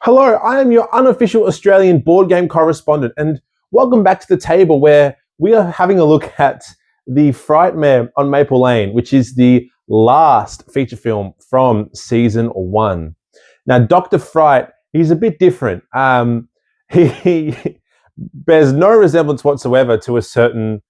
Hello, I am your unofficial Australian board game correspondent, and welcome back to the table where we are having a look at the Frightmare on Maple Lane, which is the last feature film from season 1. Now, Dr. Fright, he's a bit different. He bears no resemblance whatsoever to a certain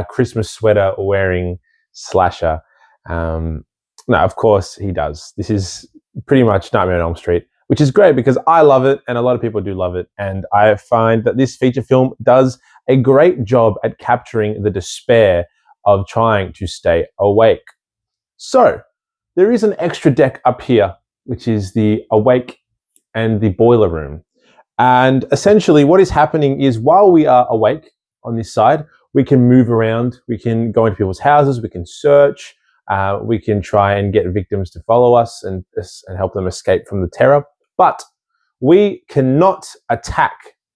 Christmas sweater wearing slasher. No, of course he does. This is pretty much Nightmare on Elm Street, which is great because I love it and a lot of people do love it. And I find that this feature film does a great job at capturing the despair of trying to stay awake. So there is an extra deck up here, which is the awake and the boiler room. And essentially what is happening is while we are awake on this side, we can move around, we can go into people's houses, we can search, we can try and get victims to follow us and help them escape from the terror. But we cannot attack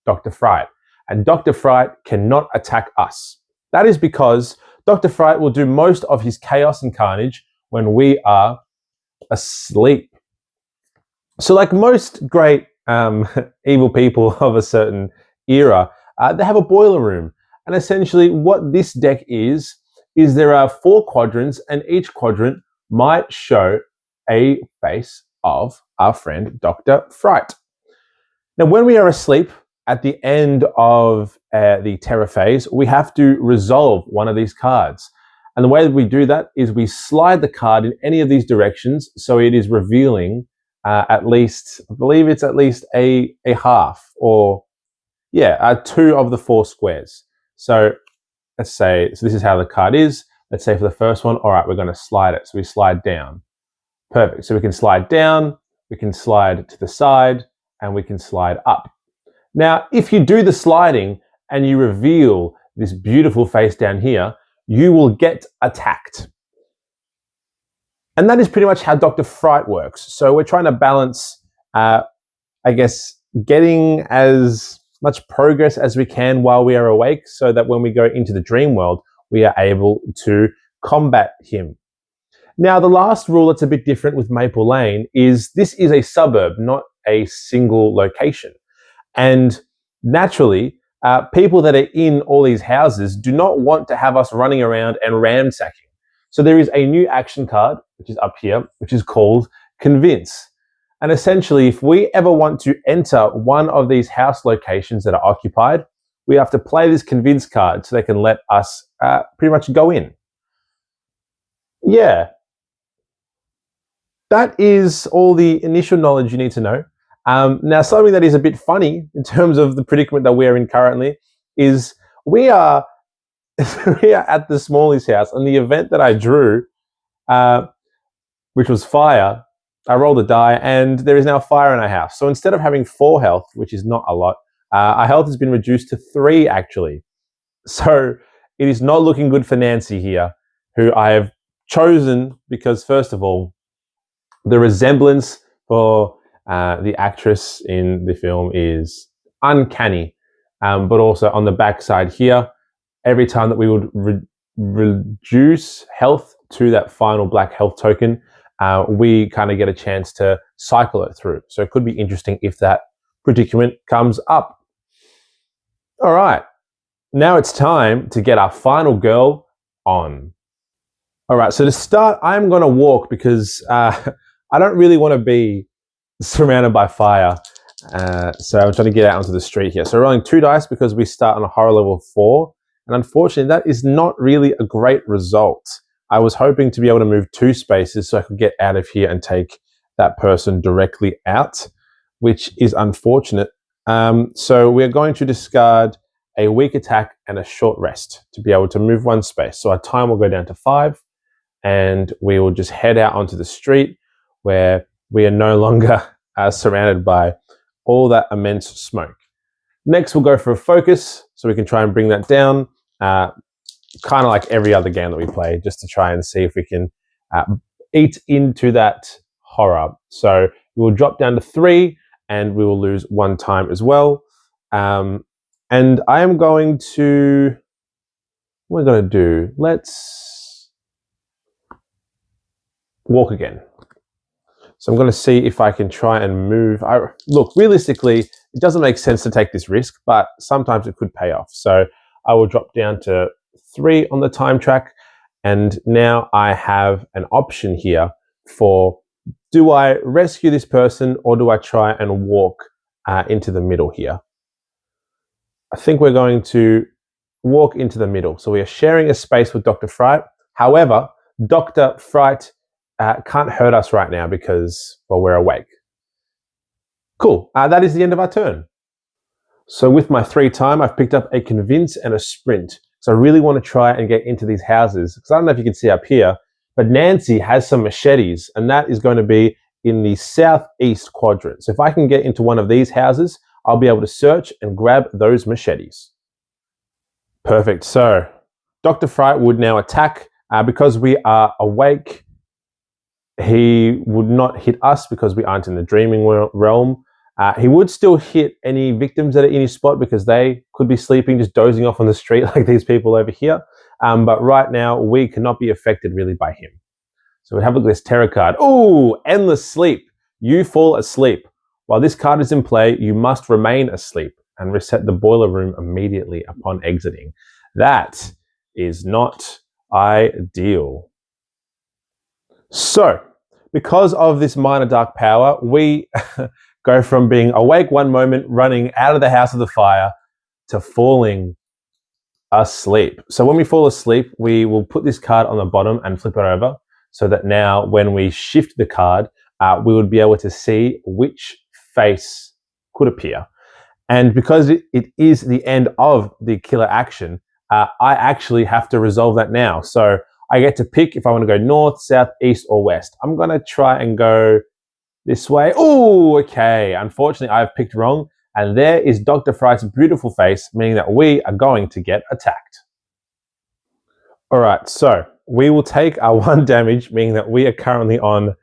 Dr. Fright, and Dr. Fright cannot attack us. That is because Dr. Fright will do most of his chaos and carnage when we are asleep. So like most great evil people of a certain era, they have a boiler room. And essentially what this deck is there are 4 quadrants, and each quadrant might show a face of our friend Dr. Fright. Now, when we are asleep at the end of the terror phase, we have to resolve one of these cards. And the way that we do that is we slide the card in any of these directions, so it is revealing at least, I believe it's at least a half, or 2 of the 4 squares. So let's say, so this is how the card is. Let's say for the first one, all right, we're going to slide it. So we slide down. Perfect. So we can slide down, we can slide to the side, and we can slide up. Now, if you do the sliding and you reveal this beautiful face down here, you will get attacked. And that is pretty much how Dr. Fright works. So we're trying to balance, I guess, getting as much progress as we can while we are awake so that when we go into the dream world, we are able to combat him. Now, the last rule that's a bit different with Maple Lane is this is a suburb, not a single location. And naturally, people that are in all these houses do not want to have us running around and ransacking. So there is a new action card, which is up here, which is called Convince. And essentially, if we ever want to enter one of these house locations that are occupied, we have to play this Convince card so they can let us pretty much go in. Yeah. That is all the initial knowledge you need to know. Now, something that is a bit funny in terms of the predicament that we're in currently is we are at the Smallies house, and the event that I drew, which was fire, I rolled a die, and there is now fire in our house. So instead of having 4 health, which is not a lot, our health has been reduced to 3, actually. So it is not looking good for Nancy here, who I have chosen because, first of all, the resemblance for the actress in the film is uncanny. But also on the back side here, every time that we would reduce health to that final black health token, we kind of get a chance to cycle it through. So it could be interesting if that predicament comes up. All right, now it's time to get our final girl on. All right, so to start, I'm going to walk because I don't really want to be surrounded by fire. So I'm trying to get out onto the street here. So we're rolling 2 dice because we start on a horror level 4. And unfortunately, that is not really a great result. I was hoping to be able to move 2 spaces so I could get out of here and take that person directly out, which is unfortunate. So we're going to discard a weak attack and a short rest to be able to move 1 space. So our time will go down to 5, and we will just head out onto the street where we are no longer surrounded by all that immense smoke. Next, we'll go for a focus so we can try and bring that down, kind of like every other game that we play, just to try and see if we can eat into that horror. So we will drop down to 3, and we will lose 1 time as well. And I am going to, what am I going to do? Let's walk again. So I'm going to see if I can try and move. Look, realistically, it doesn't make sense to take this risk, but sometimes it could pay off. So I will drop down to 3 on the time track. And now I have an option here for, do I rescue this person or do I try and walk into the middle here? I think we're going to walk into the middle. So we are sharing a space with Dr. Fright. However, Dr. Fright can't hurt us right now because, well, we're awake. Cool. That is the end of our turn. So with my 3 time, I've picked up a convince and a sprint. So I really want to try and get into these houses, because I don't know if you can see up here, but Nancy has some machetes, and that is going to be in the southeast quadrant. So if I can get into one of these houses, I'll be able to search and grab those machetes. Perfect. So Dr. Fright would now attack. Because we are awake, he would not hit us because we aren't in the dreaming realm. He would still hit any victims that are in his spot because they could be sleeping, just dozing off on the street like these people over here. But right now, we cannot be affected really by him. So we have a look at this terror card. Ooh, endless sleep. You fall asleep. While this card is in play, you must remain asleep and reset the boiler room immediately upon exiting. That is not ideal. So, because of this minor dark power, we go from being awake one moment, running out of the house of the fire, to falling asleep. So when we fall asleep, we will put this card on the bottom and flip it over, so that now when we shift the card, we would be able to see which face could appear. And because it is the end of the killer action, I actually have to resolve that now. So I get to pick if I want to go north, south, east, or west. I'm going to try and go this way. Oh, okay. Unfortunately, I've picked wrong. And there is Dr. Fright's beautiful face, meaning that we are going to get attacked. All right, so we will take our 1 damage, meaning that we are currently on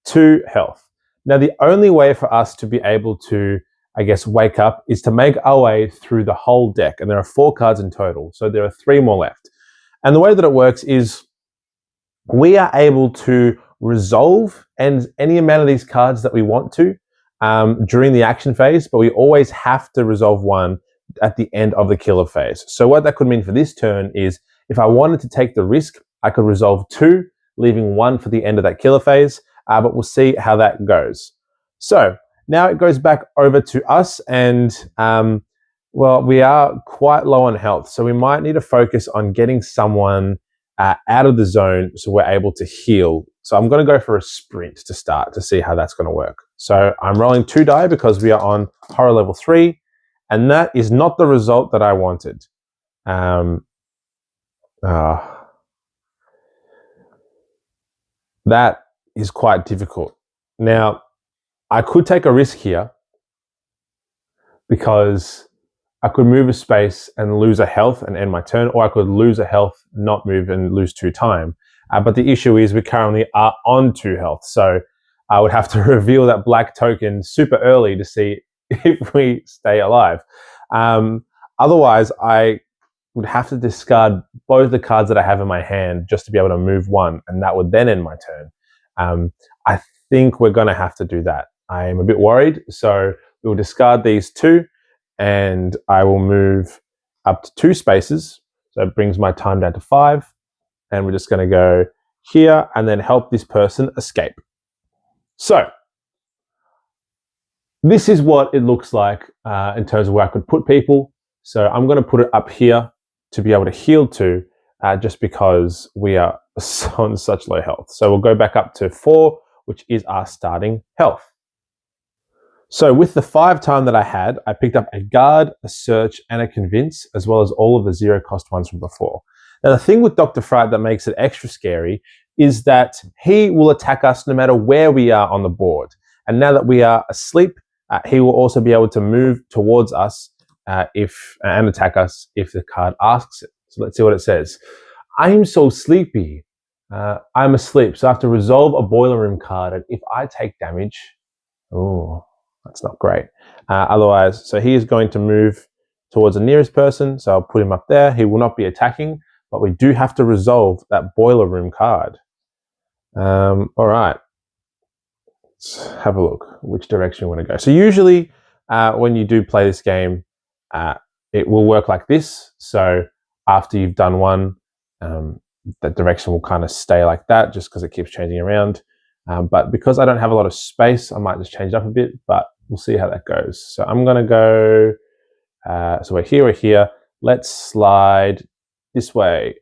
2 health. Now, the only way for us to be able to, I guess, wake up is to make our way through the whole deck. And there are 4 cards in total, so there are 3 more left. And the way that it works is we are able to resolve any amount of these cards that we want to during the action phase, but we always have to resolve 1 at the end of the killer phase. So what that could mean for this turn is, if I wanted to take the risk, I could resolve 2, leaving 1 for the end of that killer phase, but we'll see how that goes. So now it goes back over to us, and well, we are quite low on health, so we might need to focus on getting someone out of the zone so we're able to heal. So I'm going to go for a sprint to start to see how that's going to work. So I'm rolling 2 die because we are on horror level 3, and that is not the result that I wanted. That is quite difficult. Now, I could take a risk here because I could move a space and lose a health and end my turn, or I could lose a health, not move, and lose 2 time. But the issue is we currently are on 2 health, so I would have to reveal that black token super early to see if we stay alive. Otherwise, I would have to discard both the cards that I have in my hand just to be able to move 1, and that would then end my turn. I think we're going to have to do that. I am a bit worried, so we will discard these 2, and I will move up to 2 spaces. So it brings my time down to 5, and we're just going to go here and then help this person escape. So this is what it looks like in terms of where I could put people. So I'm going to put it up here to be able to heal to, just because we are on such low health. So we'll go back up to 4, which is our starting health. So with the 5 time that I had, I picked up a guard, a search, and a convince, as well as all of the 0 cost ones from before. Now, the thing with Dr. Fright that makes it extra scary is that he will attack us no matter where we are on the board. And now that we are asleep, he will also be able to move towards us and attack us if the card asks it. So let's see what it says. I'm so sleepy. I'm asleep, so I have to resolve a boiler room card. And if I take damage, oh, that's not great. Otherwise, so he is going to move towards the nearest person. So I'll put him up there. He will not be attacking, but we do have to resolve that boiler room card. All right. Let's have a look which direction we want to go. So usually when you do play this game, it will work like this. So after you've done one, that direction will kind of stay like that just because it keeps changing around. But because I don't have a lot of space, I might just change it up a bit, but we'll see how that goes. So I'm going to go, so we're here. Let's slide this way.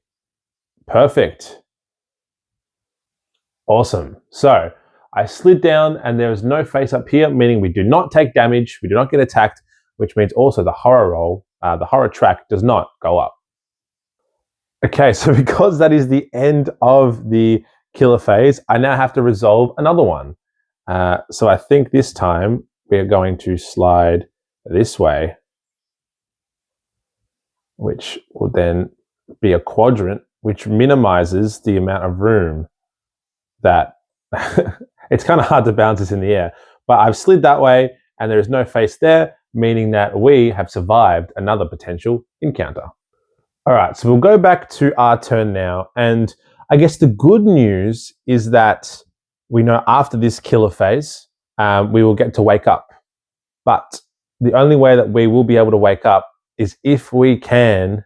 Perfect. Awesome. So I slid down and there is no face up here, meaning we do not take damage, we do not get attacked, which means also the horror roll, the horror track does not go up. Okay, so because that is the end of the killer phase, I now have to resolve another one. So I think this time we are going to slide this way, which will then be a quadrant, which minimizes the amount of room that it's kind of hard to bounce this in the air. But I've slid that way and there is no face there, meaning that we have survived another potential encounter. All right, so we'll go back to our turn now. And I guess the good news is that we know after this killer phase, we will get to wake up. But the only way that we will be able to wake up is if we can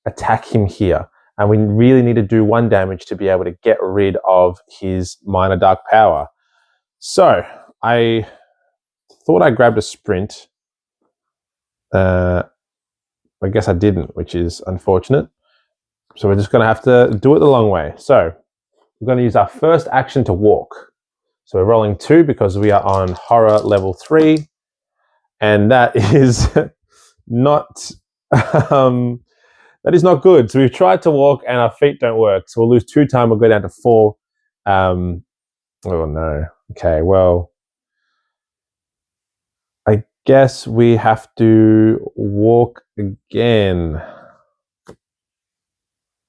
attack him here. And we really need to do 1 damage to be able to get rid of his minor dark power. So I thought I grabbed a sprint. I guess I didn't, which is unfortunate. So we're just going to have to do it the long way. So we're going to use our first action to walk. So we're rolling 2 because we are on horror level 3. And that is not, that is not good. So we've tried to walk and our feet don't work. So we'll lose 2 time. We'll go down to 4. Oh no. Okay, well, I guess we have to walk again.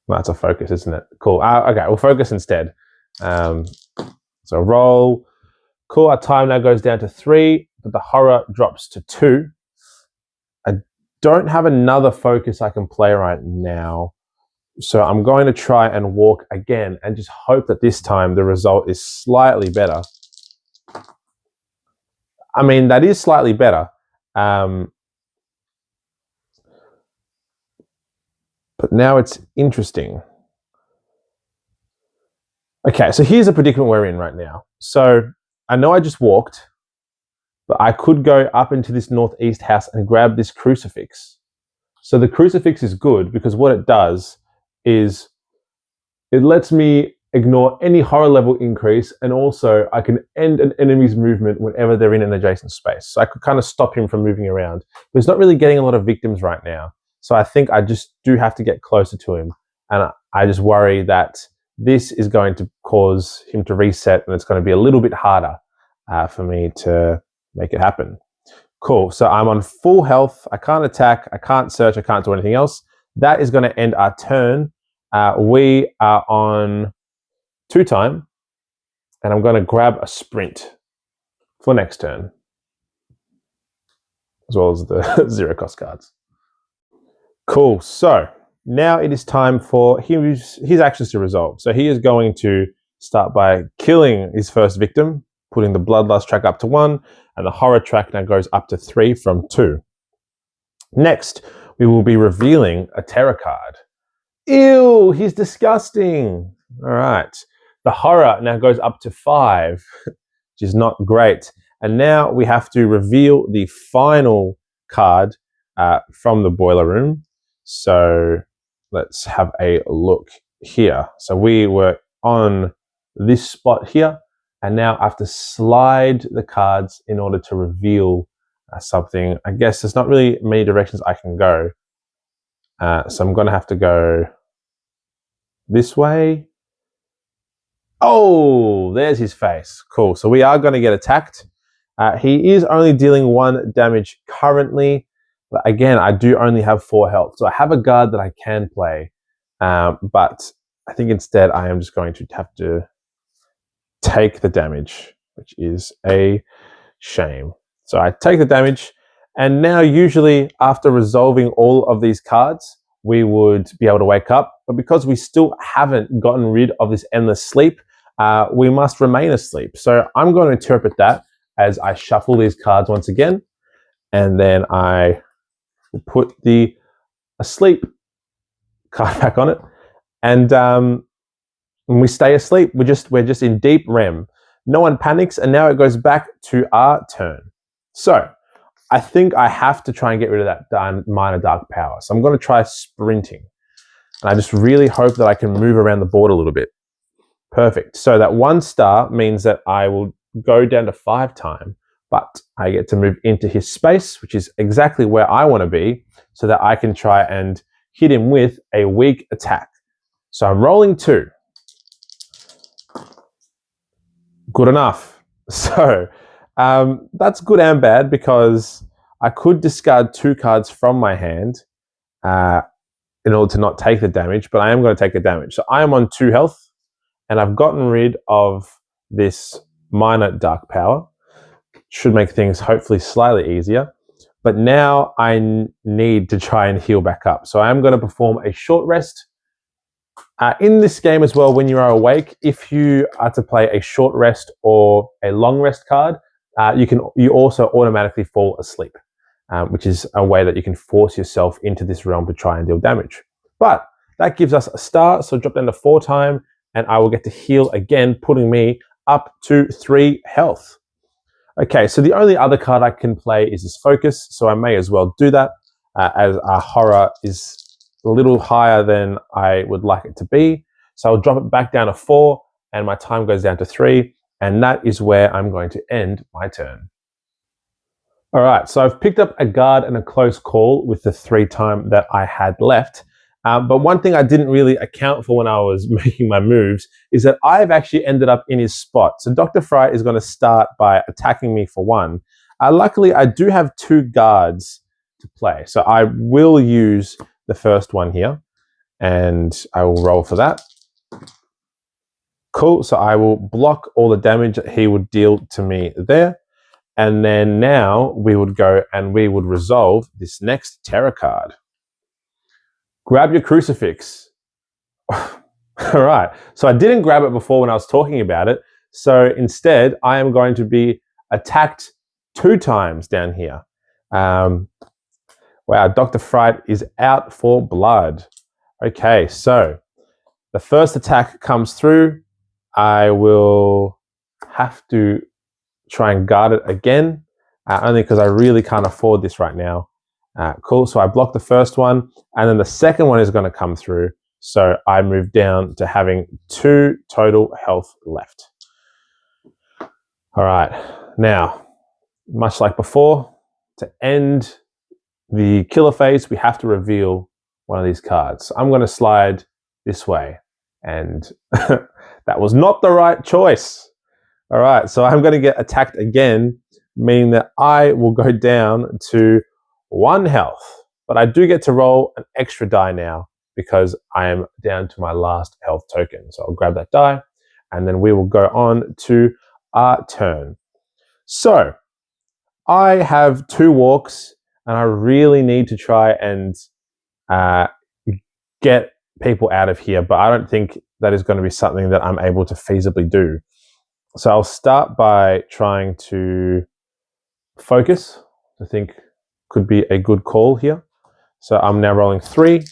That's a focus, isn't it? Cool. Okay, we'll focus instead. So roll. Cool, our time now goes down to 3, but the horror drops to 2. I don't have another focus I can play right now. So I'm going to try and walk again and just hope that this time the result is slightly better. I mean, that is slightly better. But now it's interesting. Okay, so here's a predicament we're in right now. So I know I just walked, but I could go up into this northeast house and grab this crucifix. So the crucifix is good because what it does is it lets me ignore any horror level increase, and also I can end an enemy's movement whenever they're in an adjacent space. So I could kind of stop him from moving around. But he's not really getting a lot of victims right now. So I think I just do have to get closer to him. And I just worry that this is going to cause him to reset, and it's going to be a little bit harder for me to make it happen. Cool, so I'm on full health. I can't attack, I can't search, I can't do anything else. That is going to end our turn. We are on 2 time, and I'm going to grab a sprint for next turn, as well as the 0 cost cards. Cool, so now it is time for his actions to resolve. So he is going to start by killing his first victim, putting the bloodlust track up to 1, and the horror track now goes up to 3 from 2. Next, we will be revealing a terror card. Ew, he's disgusting. All right. The horror now goes up to 5, which is not great. And now we have to reveal the final card from the boiler room. So let's have a look here. So we were on this spot here, and now I have to slide the cards in order to reveal something. I guess there's not really many directions I can go. So I'm going to have to go this way. Oh, there's his face. Cool. So we are going to get attacked. He is only dealing 1 damage currently. But again, I do only have 4 health. So I have a guard that I can play. But I think instead I am just going to have to take the damage, which is a shame. So I take the damage. And now usually after resolving all of these cards, we would be able to wake up. But because we still haven't gotten rid of this endless sleep, we must remain asleep. So I'm going to interpret that as I shuffle these cards once again, and then I will put the asleep card back on it, and we stay asleep. We're just in deep REM. No one panics, and now it goes back to our turn. So I think I have to try and get rid of that minor dark power. So I'm going to try sprinting. And I just really hope that I can move around the board a little bit. Perfect. So that 1 star means that I will go down to 5 time, but I get to move into his space, which is exactly where I want to be, so that I can try and hit him with a weak attack. So I'm rolling 2. Good enough. So that's good and bad, because I could discard 2 cards from my hand in order to not take the damage, but I am going to take the damage. So I am on 2 health, and I've gotten rid of this minor dark power. Should make things hopefully slightly easier. But now I need to try and heal back up. So I am going to perform a short rest. In this game as well, when you are awake, if you are to play a short rest or a long rest card, you also automatically fall asleep, which is a way that you can force yourself into this realm to try and deal damage. But that gives us a star, so drop down to 4 time, and I will get to heal again, putting me up to 3 health. Okay, so the only other card I can play is this focus, so I may as well do that, as our horror is a little higher than I would like it to be. So I'll drop it back down to 4, and my time goes down to 3, and that is where I'm going to end my turn. All right, so I've picked up a guard and a close call with the 3 time that I had left. But one thing I didn't really account for when I was making my moves is that I've actually ended up in his spot. So Dr. Fright is going to start by attacking me for 1. Luckily, I do have 2 guards to play. So I will use the first one here, and I will roll for that. Cool, so I will block all the damage that he would deal to me there. And then now we would go and we would resolve this next terror card. Grab your crucifix. All right, so I didn't grab it before when I was talking about it. So instead, I am going to be attacked 2 times down here. Wow, Dr. Fright is out for blood. Okay, so the first attack comes through. I will have to try and guard it again, only because I really can't afford this right now. Cool, so I block the first one, and then the second one is going to come through. So I move down to having 2 total health left. All right, now, much like before, to end the killer phase, we have to reveal one of these cards. So I'm going to slide this way, and that was not the right choice. All right, so I'm going to get attacked again, meaning that I will go down to 1 health. But I do get to roll an extra die now because I am down to my last health token. So I'll grab that die, and then we will go on to our turn. So I have 2 walks, and I really need to try and get people out of here, but I don't think that is going to be something that I'm able to feasibly do. So I'll start by trying to focus. I think could be a good call here. So I'm now rolling 3,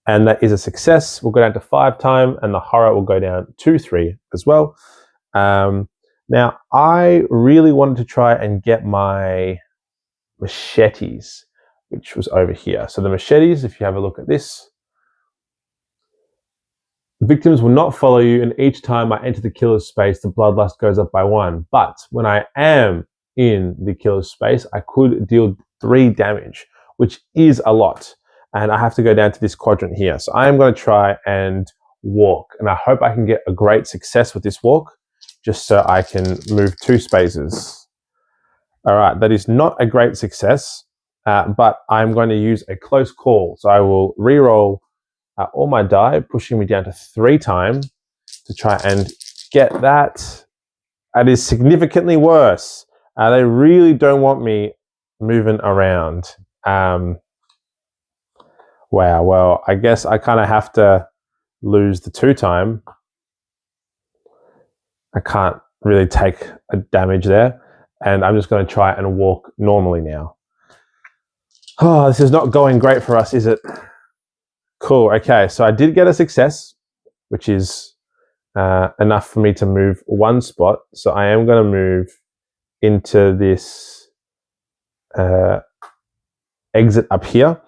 and that is a success. We'll go down to 5 time, and the horror will go down to 3 as well. Now, I really wanted to try and get my machetes, which was over here. So the machetes, if you have a look at this, the victims will not follow you, and each time I enter the killer's space, the bloodlust goes up by 1. But when I am in the killer's space, I could deal 3 damage, which is a lot. And I have to go down to this quadrant here. So I am going to try and walk, and I hope I can get a great success with this walk, just so I can move 2 spaces. All right, that is not a great success, but I'm going to use a close call. So I will re-roll all my die, pushing me down to 3 times to try and get that. That is significantly worse. They really don't want me moving around. Wow, well, I guess I kind of have to lose the 2 time. I can't really take a damage there. And I'm just going to try and walk normally now. Oh, this is not going great for us, is it? Cool. Okay, so I did get a success, which is enough for me to move one spot. So I am going to move into this exit up here.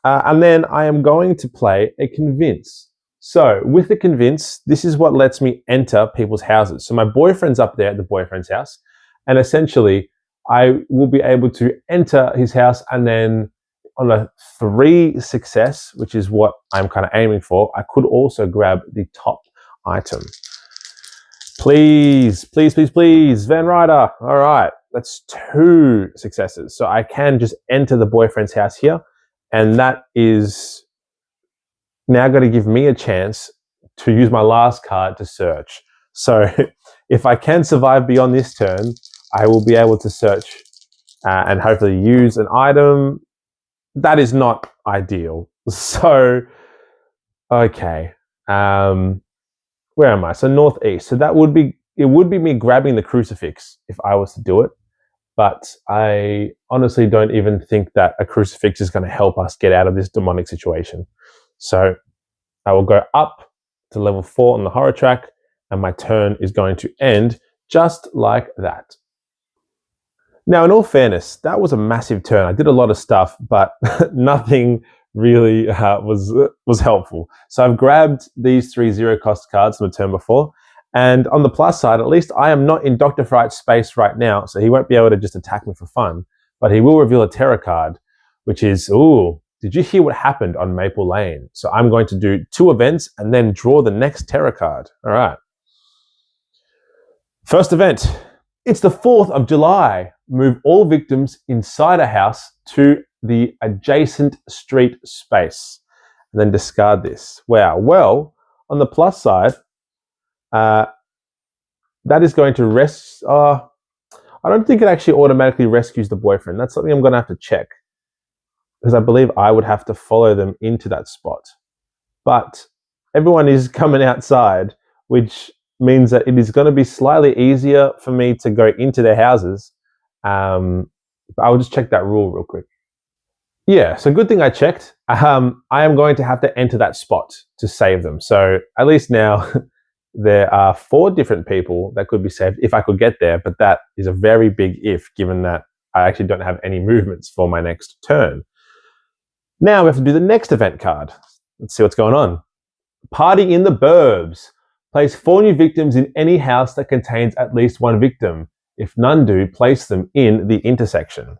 And then I am going to play a convince. So with the convince, this is what lets me enter people's houses. So my boyfriend's up there at the boyfriend's house. And essentially, I will be able to enter his house, and then on a 3 success, which is what I'm kind of aiming for, I could also grab the top item. Please, please, please, please, Van Ryder. All right, that's 2 successes. So I can just enter the boyfriend's house here, and that is now going to give me a chance to use my last card to search. So if I can survive beyond this turn, I will be able to search and hopefully use an item. That is not ideal. So, okay. Where am I? So northeast. So that would be, it would be me grabbing the crucifix if I was to do it. But I honestly don't even think that a crucifix is going to help us get out of this demonic situation. So I will go up to level 4 on the horror track, and my turn is going to end just like that. Now, in all fairness, that was a massive turn. I did a lot of stuff, but nothing really was helpful. So I've grabbed these 3 0-cost cards from the turn before. And on the plus side, at least I am not in Dr. Fright's space right now, so he won't be able to just attack me for fun. But he will reveal a terror card, which is, ooh, did you hear what happened on Maple Lane? So I'm going to do 2 events and then draw the next terror card. All right. First event. It's the 4th of July. Move all victims inside a house to the adjacent street space. And then discard this. Wow. Well, on the plus side, that is going to I don't think it actually automatically rescues the boyfriend. That's something I'm going to have to check, because I believe I would have to follow them into that spot. But everyone is coming outside, which means that it is going to be slightly easier for me to go into their houses. But I'll just check that rule real quick. Yeah, so good thing I checked. I am going to have to enter that spot to save them. So at least now there are 4 different people that could be saved if I could get there, but that is a very big if, given that I actually don't have any movements for my next turn. Now we have to do the next event card. Let's see what's going on. Party in the Burbs. Place 4 new victims in any house that contains at least 1 victim. If none do, place them in the intersection.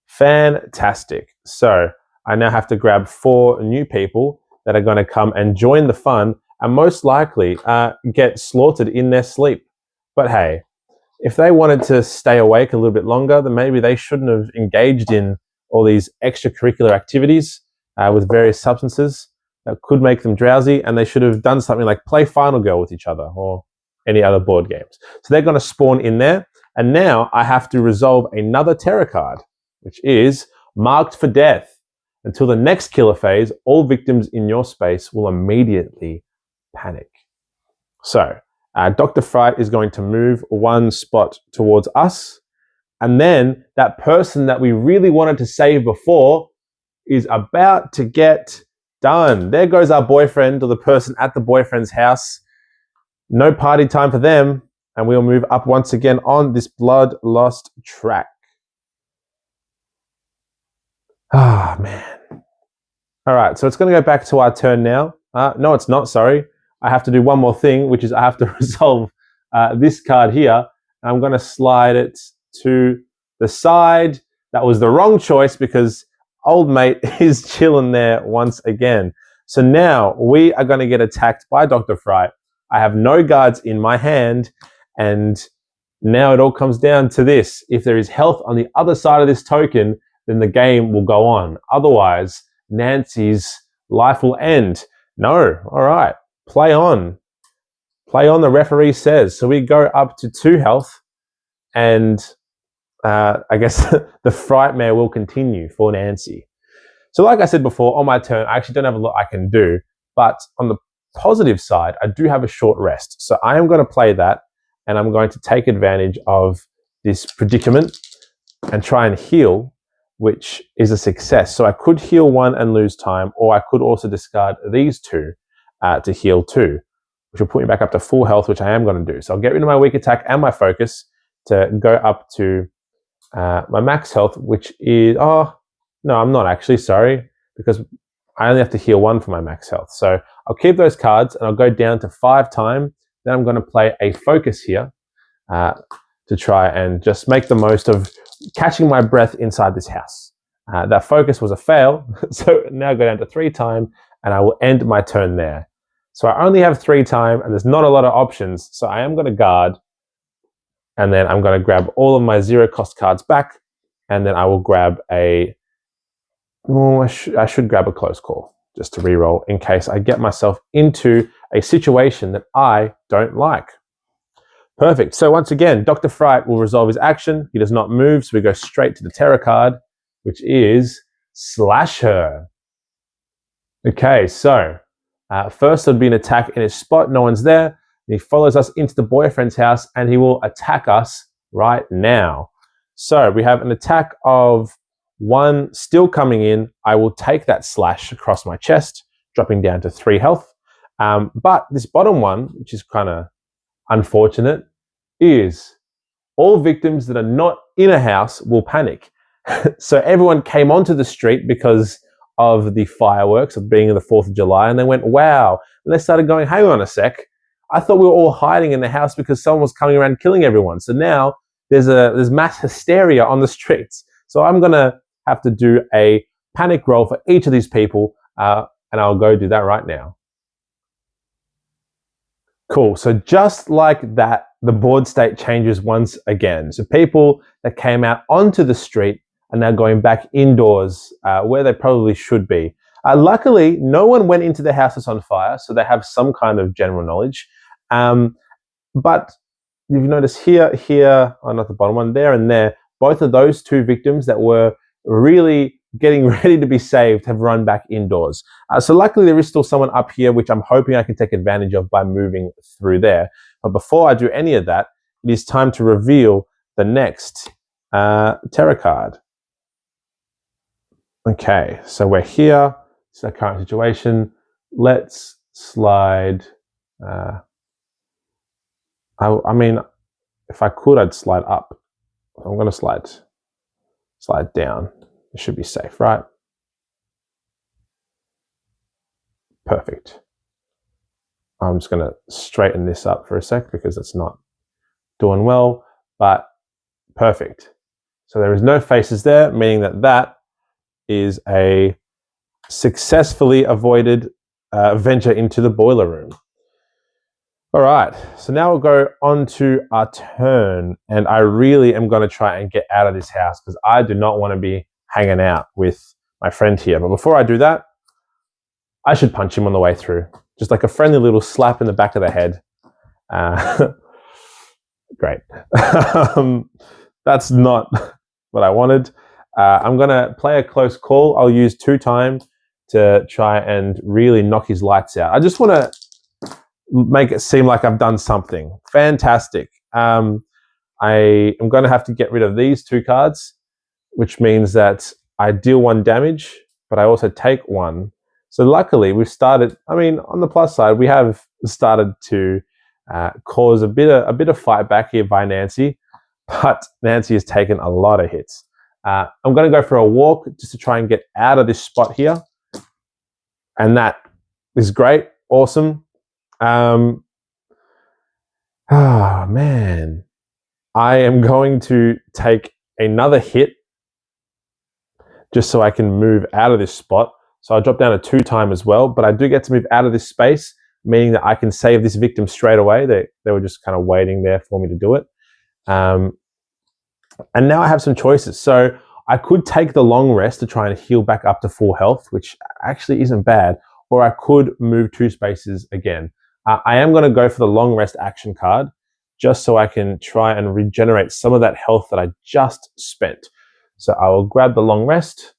Fantastic. So I now have to grab 4 new people that are going to come and join the fun and most likely get slaughtered in their sleep. But hey, if they wanted to stay awake a little bit longer, then maybe they shouldn't have engaged in all these extracurricular activities with various substances that could make them drowsy, and they should have done something like play Final Girl with each other or any other board games. So they're going to spawn in there, and now I have to resolve another terror card, which is Marked for Death. Until the next killer phase, all victims in your space will immediately panic. So Dr. Fright is going to move 1 spot towards us, and then that person that we really wanted to save before is about to get done. There goes our boyfriend, or the person at the boyfriend's house. No party time for them, and we'll move up once again on this blood lost track. Ah, man. All right, so it's going to go back to our turn now. No, it's not, sorry. I have to do one more thing, which is I have to resolve this card here. I'm going to slide it to the side. That was the wrong choice because old mate is chilling there once again. So now we are going to get attacked by Dr. Fright. I have no guards in my hand, and now it all comes down to this. If there is health on the other side of this token, then the game will go on. Otherwise, Nancy's life will end. No, all right, play on. Play on, the referee says. So we go up to 2 health, and I guess the Frightmare will continue for Nancy. So like I said before, on my turn, I actually don't have a lot I can do, but on the positive side, I do have a short rest. So I am going to play that, and I'm going to take advantage of this predicament and try and heal, which is a success. So I could heal 1 and lose time, or I could also discard these 2 to heal 2, which will put me back up to full health, which I am going to do. So I'll get rid of my weak attack and my focus to go up to my max health, which is, oh, no, I'm not actually, sorry, because I only have to heal 1 for my max health. So I'll keep those cards and I'll go down to 5 time. Then I'm going to play a focus here to try and just make the most of catching my breath inside this house. That focus was a fail, so now I go down to 3 time and I will end my turn there. So I only have 3 time and there's not a lot of options, so I am going to guard, and then I'm going to grab all of my 0 cost cards back, and then I will grab a, I should grab a close call just to reroll in case I get myself into a situation that I don't like. Perfect. So once again, Dr. Fright will resolve his action. He does not move, so we go straight to the terror card, which is Slash Her. Okay, so first there'll be an attack in his spot. No one's there. He follows us into the boyfriend's house, and he will attack us right now. So we have an attack of 1 still coming in. I will take that slash across my chest, dropping down to 3 health. But this bottom one, which is kind of unfortunate, is all victims that are not in a house will panic. So everyone came onto the street because of the fireworks of being the 4th of July, and they went, wow. And they started going, hang on a sec. I thought we were all hiding in the house because someone was coming around killing everyone. So now there's mass hysteria on the streets. So I'm going to have to do a panic roll for each of these people, and I'll go do that right now. Cool. So just like that, the board state changes once again. So people that came out onto the street are now going back indoors where they probably should be. Luckily, no one went into the house that's on fire, so they have some kind of general knowledge. But you've noticed here, oh, not the bottom one, there and there, both of those 2 victims that were really getting ready to be saved have run back indoors. So luckily there is still someone up here, which I'm hoping I can take advantage of by moving through there. But before I do any of that, it is time to reveal the next terror card. Okay, so we're here. It's our current situation. Let's slide. I mean, if I could, I'd slide up. I'm going to slide down. It should be safe, right? Perfect. I'm just going to straighten this up for a sec because it's not doing well, but perfect. So there is no faces there, meaning that that is a successfully avoided venture into the boiler room. All right, so now we'll go on to our turn, and I really am going to try and get out of this house because I do not want to be hanging out with my friend here. But before I do that, I should punch him on the way through. Just like a friendly little slap in the back of the head. Great. That's not what I wanted. I'm going to play a close call. I'll use 2 time to try and really knock his lights out. I just want to make it seem like I've done something. Fantastic. I am going to have to get rid of these 2 cards, which means that I deal 1 damage, but I also take 1. So luckily we've started, I mean, on the plus side, we have started to cause a bit of fight back here by Nancy, but Nancy has taken a lot of hits. I'm going to go for a walk just to try and get out of this spot here. And that is great. Awesome. Oh man, I am going to take another hit just so I can move out of this spot. So I'll drop down to 2 time as well, but I do get to move out of this space, meaning that I can save this victim straight away. They were just kind of waiting there for me to do it. And now I have some choices. So I could take the long rest to try and heal back up to full health, which actually isn't bad, or I could move 2 spaces again. I am going to go for the long rest action card just so I can try and regenerate some of that health that I just spent. So I will grab the long rest,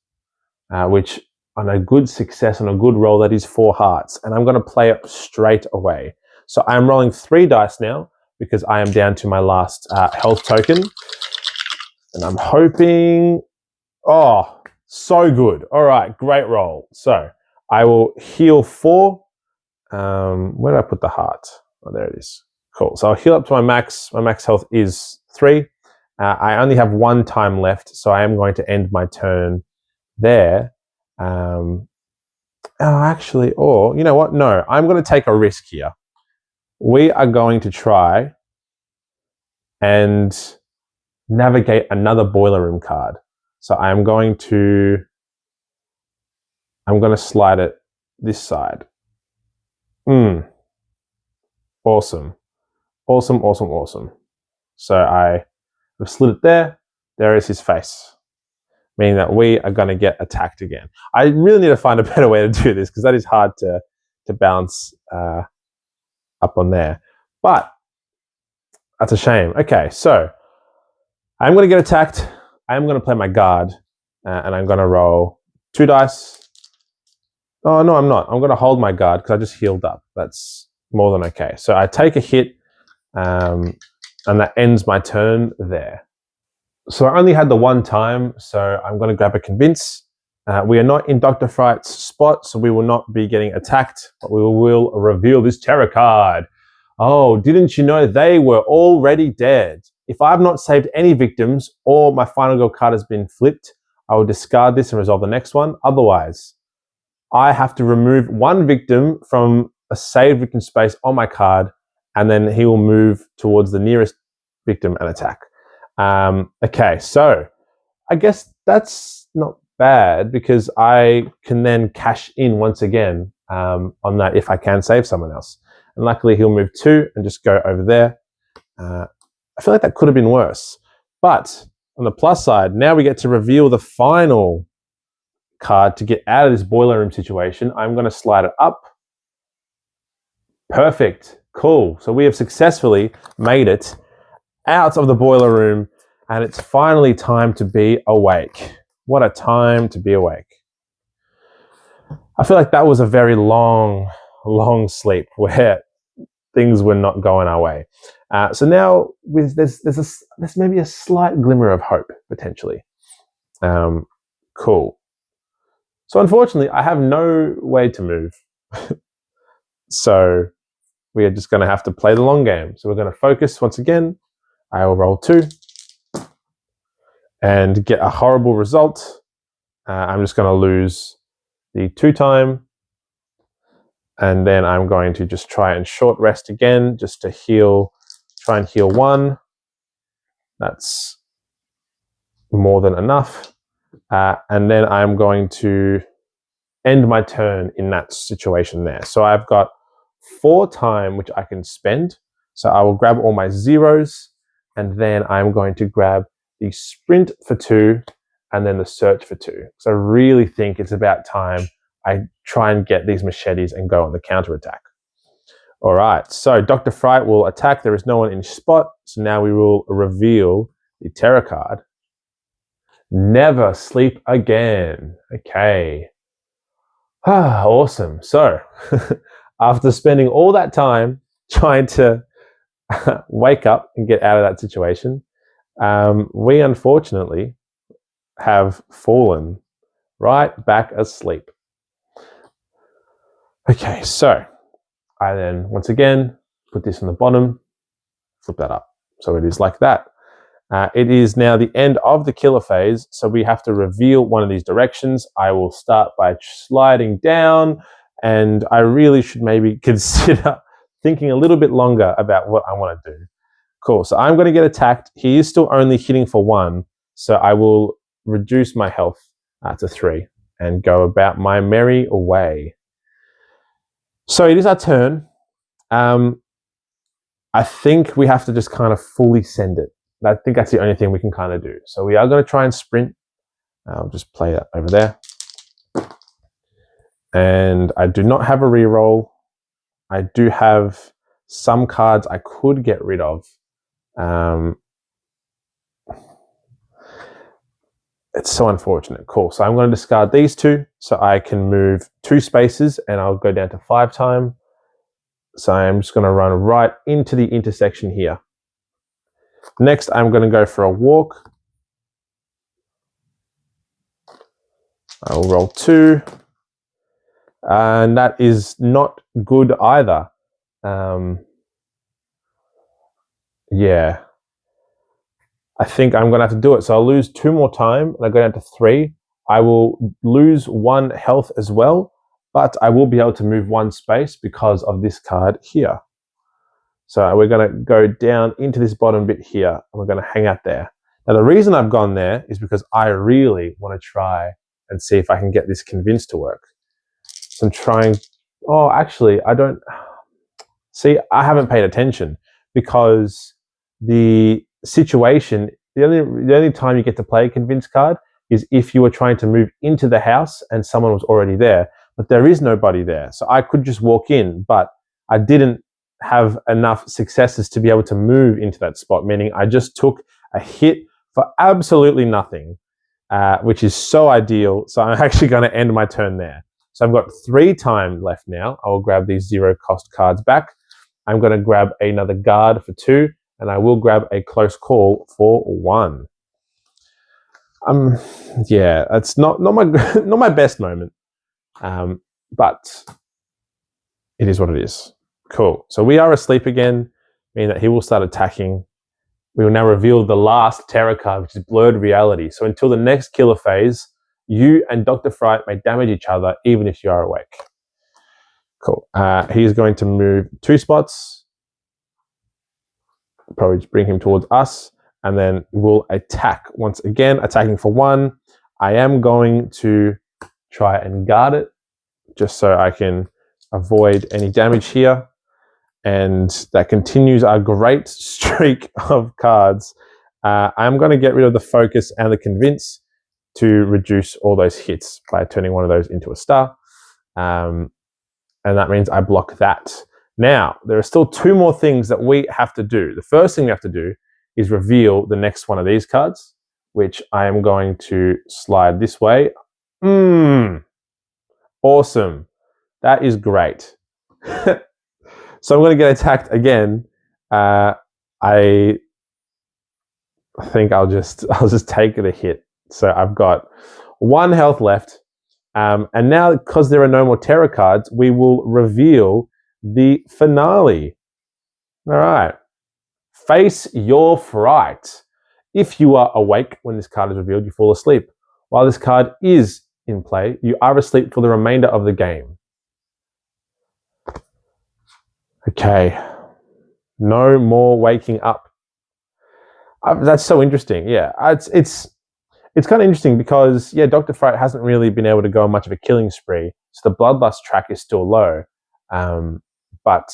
which on a good success, on a good roll, that is 4 hearts. And I'm going to play it straight away. So I'm rolling 3 dice now. because I am down to my last health token. And I'm hoping... Oh, so good. All right, great roll. So I will heal 4. Where did I put the heart? Oh, there it is. Cool. So I'll heal up to my max. My max health is 3. I only have 1 time left, so I am going to end my turn there. You know what? No, I'm going to take a risk here. We are going to try and navigate another boiler room card. So I'm going to slide it this side. Awesome. Awesome, awesome, awesome. So I have slid it there. There is his face, meaning that we are going to get attacked again. I really need to find a better way to do this because that is hard to bounce up on there. But that's a shame. Okay, so I'm going to get attacked. I'm going to play my guard, and I'm going to roll 2 dice. Oh, no, I'm not. I'm going to hold my guard because I just healed up. That's more than okay. So I take a hit, and that ends my turn there. So I only had the 1 time, so I'm going to grab a convince. We are not in Dr. Fright's spot, so we will not be getting attacked, but we will reveal this terror card. Oh, didn't you know they were already dead? If I have not saved any victims or my final girl card has been flipped, I will discard this and resolve the next one. Otherwise, I have to remove 1 victim from a saved victim space on my card, and then he will move towards the nearest victim and attack. Okay, so I guess that's not bad because I can then cash in once again on that if I can save someone else. And luckily he'll move 2 and just go over there. I feel like that could have been worse. But on the plus side, now we get to reveal the final card to get out of this boiler room situation. I'm going to slide it up. Perfect. Cool. So we have successfully made it out of the boiler room, and it's finally time to be awake. What a time to be awake. I feel like that was a very long sleep where things were not going our way. So now there's maybe a slight glimmer of hope, potentially. Cool. So unfortunately, I have no way to move. So we are just going to have to play the long game. So we're going to focus once again. I will roll 2 and get a horrible result. I'm just going to lose the 2 time. And then I'm going to just try and short rest again, just to heal, try and heal 1. That's more than enough. And then I'm going to end my turn in that situation there. So I've got 4 time, which I can spend. So I will grab all my zeros, and then I'm going to grab the sprint for 2 and then the search for 2. So I really think it's about time I try and get these machetes and go on the counterattack. All right, so Dr. Fright will attack. There is no one in spot. So now we will reveal the terror card. Never sleep again. Okay. Awesome. So after spending all that time trying to wake up and get out of that situation, we unfortunately have fallen right back asleep. Okay, so I then once again put this on the bottom, flip that up. So it is like that. It is now the end of the killer phase, so we have to reveal one of these directions. I will start by sliding down, and I really should maybe consider thinking a little bit longer about what I want to do. Cool, so I'm going to get attacked. He is still only hitting for 1, so I will reduce my health to 3 and go about my merry way. So it is our turn. I think we have to just kind of fully send it. I think that's the only thing we can kind of do. So we are going to try and sprint. I'll just play that over there. And I do not have a reroll. I do have some cards I could get rid of. It's so unfortunate. Cool. So I'm going to discard these 2 so I can move 2 spaces, and I'll go down to 5 time. So I'm just going to run right into the intersection here. Next, I'm going to go for a walk. I will roll 2. And that is not good either. Yeah. I think I'm going to have to do it. So I'll lose 2 more time, and I go down to 3. I will lose 1 health as well, but I will be able to move 1 space because of this card here. So we're going to go down into this bottom bit here, and we're going to hang out there. Now, the reason I've gone there is because I really want to try and see if I can get this convince to work. So I'm trying. Oh, actually, I don't. See, I haven't paid attention because the situation, the only time you get to play a convince card is if you were trying to move into the house and someone was already there, but there is nobody there. So I could just walk in, but I didn't have enough successes to be able to move into that spot, meaning I just took a hit for absolutely nothing, which is so ideal. So I'm actually going to end my turn there. So I've got 3 time left now. I'll grab these 0 cost cards back. I'm going to grab another guard for 2, and I will grab a close call for 1. Yeah, that's not my best moment, but it is what it is. Cool. So we are asleep again, meaning that he will start attacking. We will now reveal the last terror card, which is Blurred Reality. So until the next killer phase, you and Dr. Fright may damage each other even if you are awake. Cool. He's going to move 2 spots. Probably just bring him towards us, and then we'll attack once again, attacking for 1. I am going to try and guard it just so I can avoid any damage here. And that continues our great streak of cards. I'm going to get rid of the focus and the convince to reduce all those hits by turning one of those into a star. And that means I block that. Now, there are still 2 more things that we have to do. The first thing we have to do is reveal the next one of these cards, which I am going to slide this way. Awesome. That is great. So I'm going to get attacked again. I think I'll just take the hit. So I've got 1 health left. And now, because there are no more terror cards, we will reveal the finale. All right. Face your fright. If you are awake when this card is revealed, you fall asleep. While this card is in play, you are asleep for the remainder of the game. Okay. No more waking up. That's so interesting. Yeah, it's kind of interesting because, yeah, Dr. Fright hasn't really been able to go on much of a killing spree, so the bloodlust track is still low. But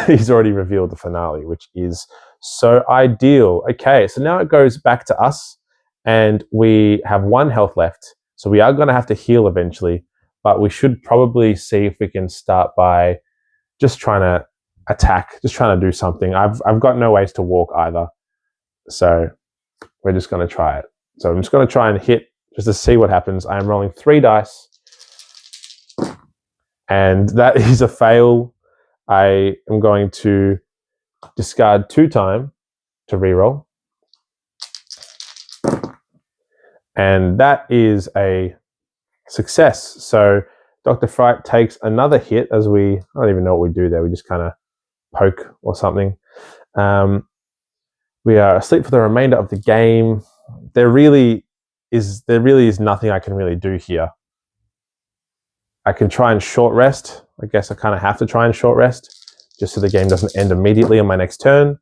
he's already revealed the finale, which is so ideal. Okay, so now it goes back to us, and we have 1 health left. So we are going to have to heal eventually, but we should probably see if we can start by just trying to attack, just trying to do something. I've got no ways to walk either, so we're just going to try it. So I'm just going to try and hit just to see what happens. I am rolling 3 dice. And that is a fail. I am going to discard 2 time to reroll. And that is a success. So Dr. Fright takes another hit as I don't even know what we do there. We just kind of poke or something. We are asleep for the remainder of the game. There really is nothing I can really do here. I can try and short rest. I guess I kind of have to try and short rest just so the game doesn't end immediately on my next turn,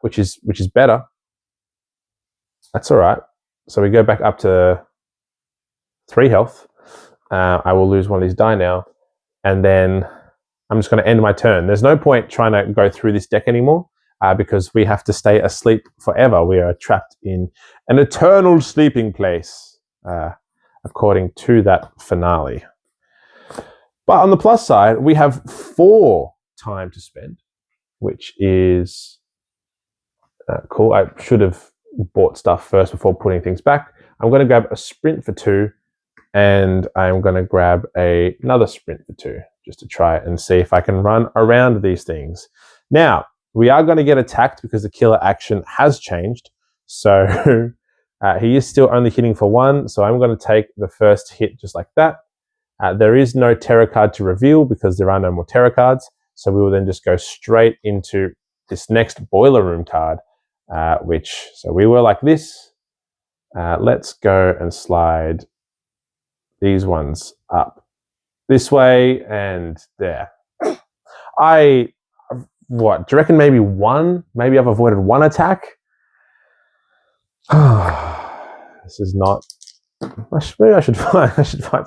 which is better. That's all right. So we go back up to 3 health. I will lose one of these die now, and then I'm just going to end my turn. There's no point trying to go through this deck anymore because we have to stay asleep forever. We are trapped in an eternal sleeping place, according to that finale. But on the plus side, we have 4 time to spend, which is cool. I should have bought stuff first before putting things back. I'm going to grab a sprint for 2, and I'm going to grab another sprint for 2, just to try and see if I can run around these things. Now, we are going to get attacked because the killer action has changed. So he is still only hitting for 1. So I'm going to take the first hit just like that. There is no terror card to reveal because there are no more terror cards. So we will then just go straight into this next boiler room card, so we were like this. Let's go and slide these ones up this way and there. What, do you reckon maybe one? Maybe I've avoided 1 attack? This is not... Maybe I should find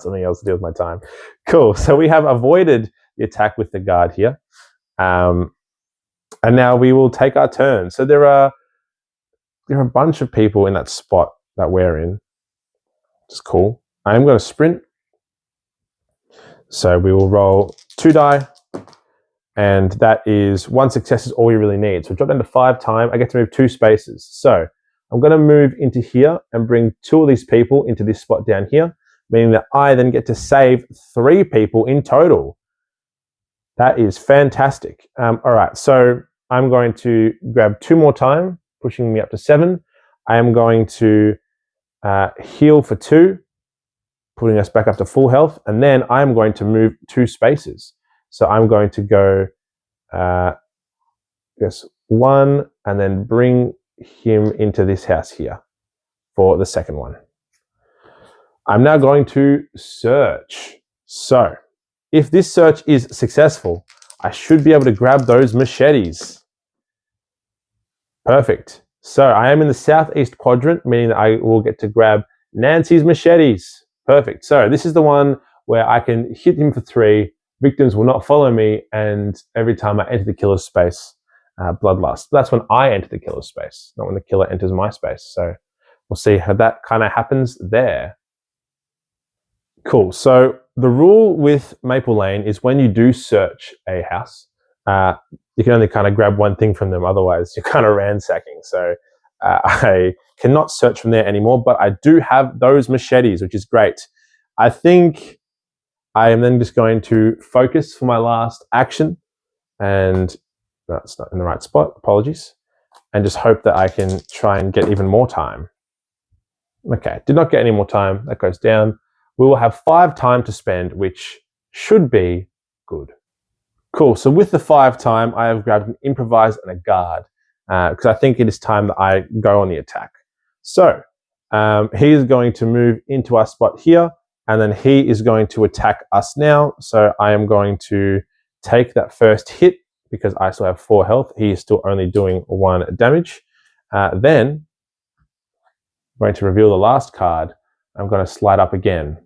something else to deal with my time. Cool, so we have avoided the attack with the guard here. And now we will take our turn. So there are a bunch of people in that spot that we're in. Which is cool. I am going to sprint. So we will roll 2 die. And that is 1 success is all we really need. So we drop down to 5 time. I get to move 2 spaces. So I'm going to move into here and bring 2 of these people into this spot down here, meaning that I then get to save 3 people in total. That is fantastic. All right, so I'm going to grab 2 more time, pushing me up to 7. I am going to heal for 2, putting us back up to full health, and then I'm going to move 2 spaces. So I'm going to go, 1, and then bring him into this house here for the second one. I'm now going to search. So if this search is successful, I should be able to grab those machetes. Perfect. So I am in the southeast quadrant, meaning that I will get to grab Nancy's machetes. Perfect. So this is the one where I can hit him for 3. Victims will not follow me, and every time I enter the killer's space, bloodlust. That's when I enter the killer's space, not when the killer enters my space. So we'll see how that kind of happens there. Cool. So the rule with Maple Lane is when you do search a house, you can only kind of grab 1 thing from them. Otherwise, you're kind of ransacking. So I cannot search from there anymore, but I do have those machetes, which is great. I think I am then just going to focus for my last action, and no, it's not in the right spot, apologies, and just hope that I can try and get even more time. Okay, did not get any more time, that goes down. We will have 5 time to spend, which should be good. Cool, so with the 5 time, I have grabbed an improvise and a guard, because I think it is time that I go on the attack. So, he is going to move into our spot here, and then he is going to attack us now. So I am going to take that first hit because I still have 4 health. He is still only doing 1 damage. Then I'm going to reveal the last card. I'm going to slide up again.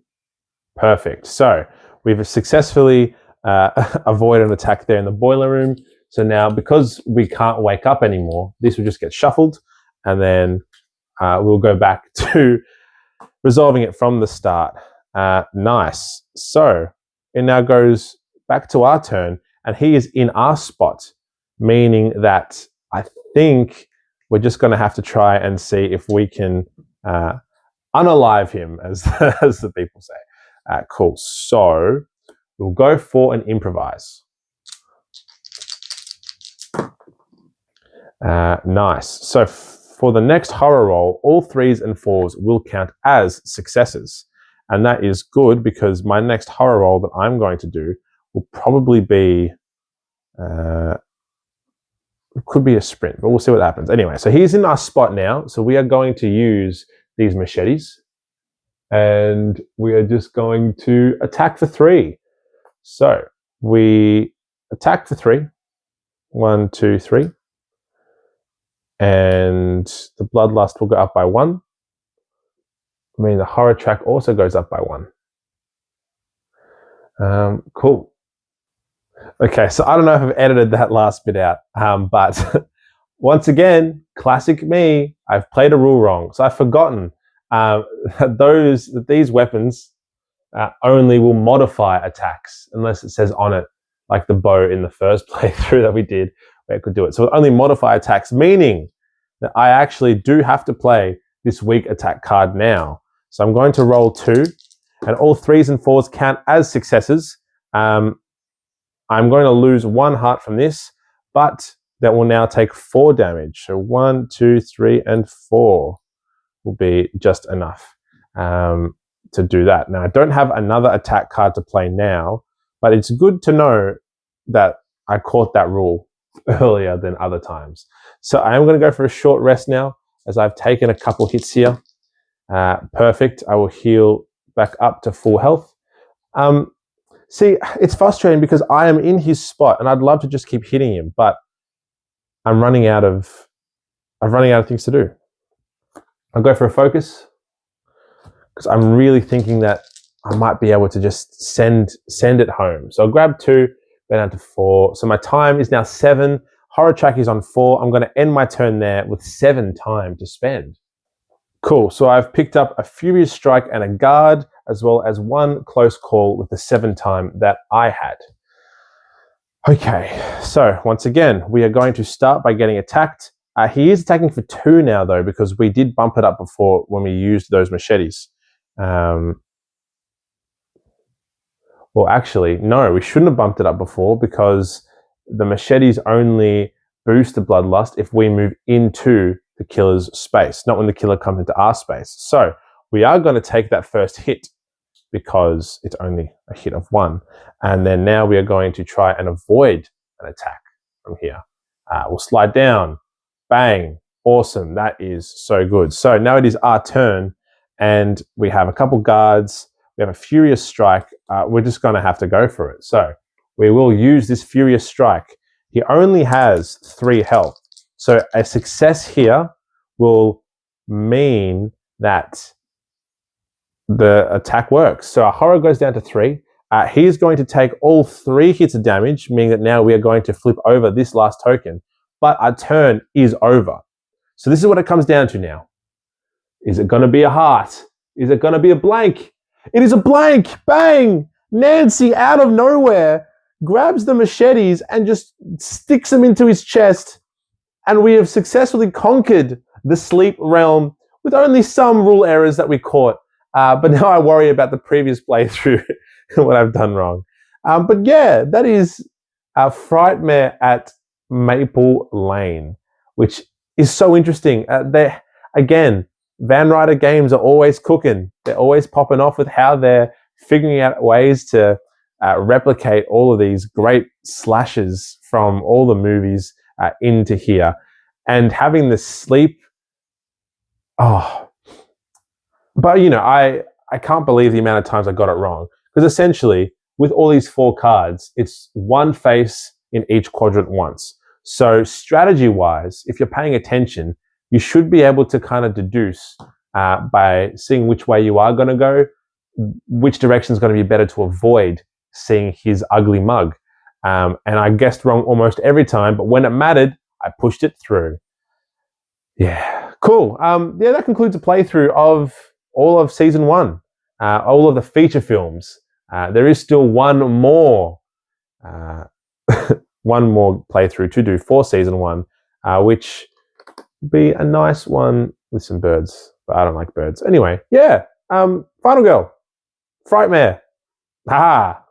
Perfect. So we've successfully avoided an attack there in the boiler room. So now, because we can't wake up anymore, this will just get shuffled, and then we'll go back to resolving it from the start. Nice. So it now goes back to our turn, and he is in our spot, meaning that I think we're just going to have to try and see if we can unalive him, as, as the people say. Cool. So we'll go for an improvise. Nice. So for the next horror roll, all 3s and 4s will count as successes. And that is good because my next horror roll that I'm going to do will probably be, it could be a sprint, but we'll see what happens. Anyway, so he's in our spot now. So we are going to use these machetes, and we are just going to attack for 3. So we attack for 3. 1, 2, 3. And the bloodlust will go up by 1. I mean, the horror track also goes up by 1. Cool. Okay, so I don't know if I've edited that last bit out, but once again, classic me, I've played a rule wrong. So I've forgotten that these weapons only will modify attacks unless it says on it, like the bow in the first playthrough that we did, where it could do it. So it only modify attacks, meaning that I actually do have to play this weak attack card now. So I'm going to roll 2, and all 3s and 4s count as successes. I'm going to lose 1 heart from this, but that will now take 4 damage. So 1, 2, 3, and 4 will be just enough to do that. Now, I don't have another attack card to play now, but it's good to know that I caught that rule earlier than other times. So I am going to go for a short rest now, as I've taken a couple hits here. Perfect. I will heal back up to full health. See, it's frustrating because I am in his spot and I'd love to just keep hitting him, but I'm running out of things to do. I'll go for a focus because I'm really thinking that I might be able to just send it home. So I'll grab 2, go down to 4. So my time is now 7. Horror track is on 4. I'm going to end my turn there with 7 time to spend. Cool. So I've picked up a Furious Strike and a Guard, as well as 1 close call with the 7 time that I had. Okay, so once again, we are going to start by getting attacked. He is attacking for 2 now, though, because we did bump it up before when we used those machetes. Well, actually, no, we shouldn't have bumped it up before because the machetes only boost the bloodlust if we move into the killer's space, not when the killer comes into our space. So we are going to take that first hit because it's only a hit of 1. And then now we are going to try and avoid an attack from here. We'll slide down. Bang. Awesome. That is so good. So now it is our turn and we have a couple guards. We have a Furious Strike. We're just going to have to go for it. So we will use this Furious Strike. He only has 3 health. So a success here will mean that the attack works. So our horror goes down to 3. He's going to take all 3 hits of damage, meaning that now we are going to flip over this last token, but our turn is over. So this is what it comes down to now. Is it going to be a heart? Is it going to be a blank? It is a blank. Bang! Nancy, out of nowhere, grabs the machetes and just sticks them into his chest. And we have successfully conquered the sleep realm with only some rule errors that we caught. But now I worry about the previous playthrough and what I've done wrong. But yeah, that is Frightmare at Maple Lane, which is so interesting. Again, Van Ryder games are always cooking. They're always popping off with how they're figuring out ways to replicate all of these great slashes from all the movies into here. And having the sleep, but you know, I can't believe the amount of times I got it wrong. Because essentially, with all these 4 cards, it's 1 face in each quadrant once. So strategy-wise, if you're paying attention, you should be able to kind of deduce by seeing which way you are going to go, which direction is going to be better to avoid seeing his ugly mug. And I guessed wrong almost every time, but when it mattered, I pushed it through. Yeah, cool. Yeah, that concludes the playthrough of all of Season 1, all of the feature films. There is still one more playthrough to do for Season 1, which would be a nice one with some birds, but I don't like birds. Anyway, yeah, Final Girl, Frightmare. Ha!